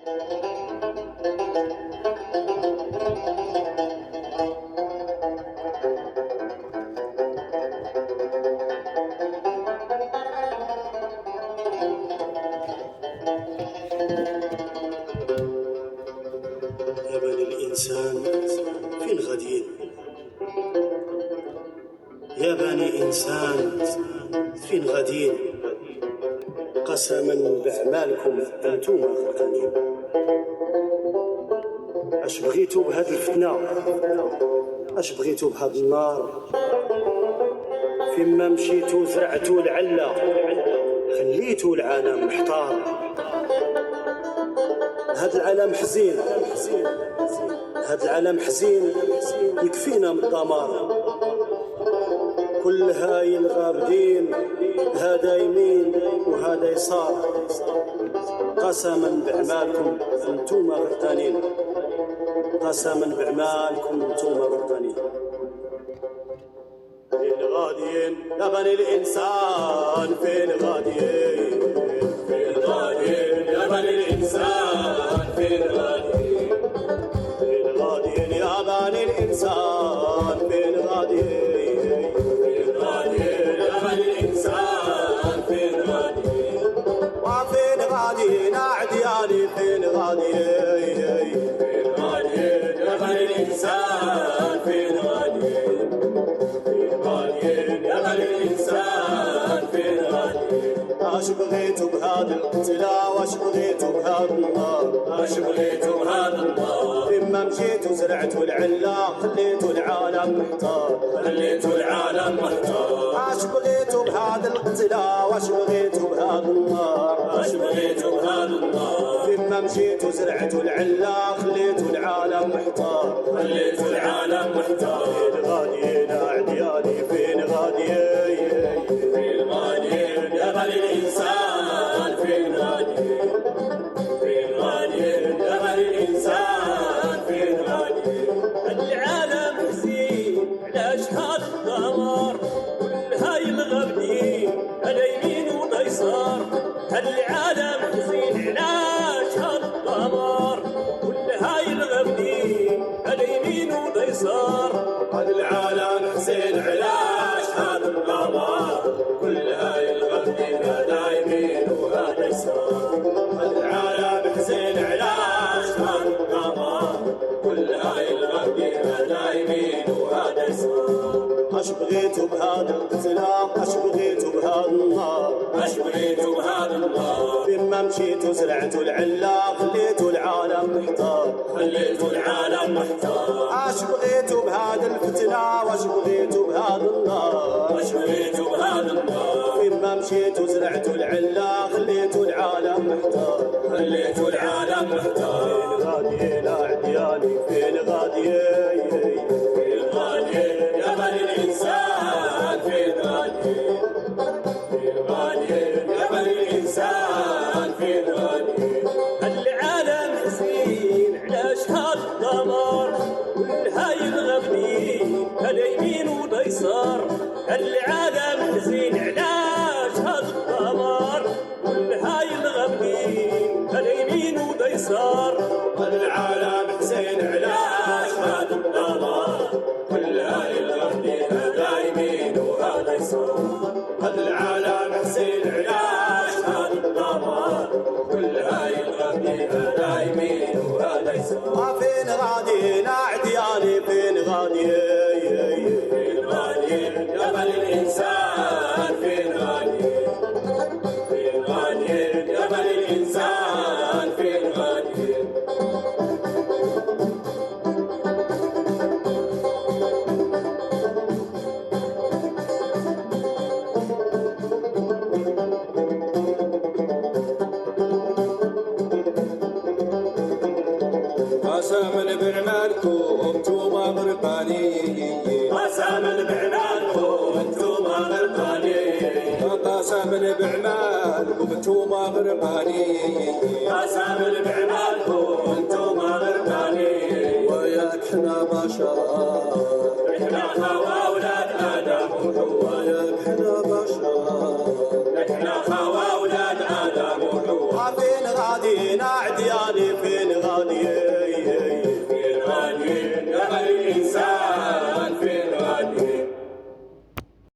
يا بني الإنسان فين غاديين؟ يا بني إنسان فين غاديين؟ قسما بأعمالكم أنتم غرقانين. اش بغيتو بهاد الفتنة؟ اش بغيتو بهاد النار؟ فيما مشيتو زرعتو العلة خليتو العالم محتار. هاد العالم حزين، هاد العالم حزين يكفينا من الدمار. كل هاي الغابدين هذا يمين وهذا يسار. قسما بأعمالكم انتم غرقانين. قسما بأعمالكم انتم غرقانين. فين غاديين يا بني الإنسان؟ فين غاديين؟ فين غاديين يا بني الإنسان؟ فين غاديين؟ فين غاديين يا بني الإنسان؟ فين غاديين؟ فين غاديين يا بني الإنسان؟ فين غاديين؟ وفين غاديين أعدياني؟ فين غاديين؟ فين غاديين يا بني الإنسان؟ فين غاديين؟ فين غاديين يا بني الإنسان؟ فين غاديين؟ اش بغيتو بهاد القتلة؟ واش بغيتو بهاد النار؟ اش بغيتو بهاد النار؟ فيما مشيتو زرعتو العلة خليتو العالم محتار. خليتو العالم محتار. اش بغيتو بهاد القتلة؟ واش بغيتو بهاد النار؟ اش بغيتو بهاد النار؟ فيما مشيتو زرعتو العلة خليتو العالم محتار. خليتو العالم محتار. فين غاديين أعدياني؟ فين غاديين؟ فين غاديين يا بني الإنسان؟ فين غاديين؟ فين غاديين يا بني الإنسان؟ فين غاديين؟ العالم حزين علاش هاد الدمار؟ كل هاي الغابدين هذا يمين وذا يسار. العالم حزين علاش هاد الدمار؟ كل هاي الغابدين هذا يمين وذا يسار. هاد العالم حزين علاش هاد الدمار؟ كل هاي الغابدين هذا يمين وهذا يسار. هاد العالم حزين علاش هاد الدمار؟ كل هاي الغابدين هذا يمين وهذا يسار. اش بغيتو بهاد القتلة؟ اش بغيتو بهاد النار؟ اش بغيتو بهاد النار؟ فيما مشيتو زرعتو العلة خليتو العالم محتار. خليتو العالم محتار. اش بغيتو بهاد الفتنة؟ واش بغيتو بهاد النار؟ اش بغيتو بهاد النار؟ فيما مشيتو زرعتو العلة خليتو العالم محتار. خليتو العالم محتار. فين غاديين أعدياني؟ فين غاديين؟ فين غاديين يا بني الإنسان؟ فين غاديين؟ فين غاديين يا بني الإنسان؟ فين غاديين؟ العالم حزين علاش هاد الدمار؟ كل هاي الغابدين هذا يمين وذا يسار. العالم حزين علاش هاد الدمار؟ كل هاي الغابدين هذا يمين وذا يسار. العالم حزين علاش هاد الدمار؟ كل هاي الغابدين هذا يمين وهذا يسار. العالم حزين علاش هاد الدمار؟ كل هاي الغابدين هذا يمين وهذا يسار. فين غاديين أعدياني؟ فين غاديين؟ فين غاديين يا بني الإنسان؟ فين غاديين؟ فين غاديين يا بني الإنسان؟ فين غاديين؟ قسما بأعمالكم انتم غرقانين. قسما بأعمالكم انتم غرقانين. قسما بأعمالكم انتم غرقانين. قسما بأعمالكم انتم غرقانين. وياك احنا بشر، احنا خوا أولاد آدم وحواء. وياك احنا بشر، احنا خوا أولاد آدم وحواء. فين غاديين أعدياني؟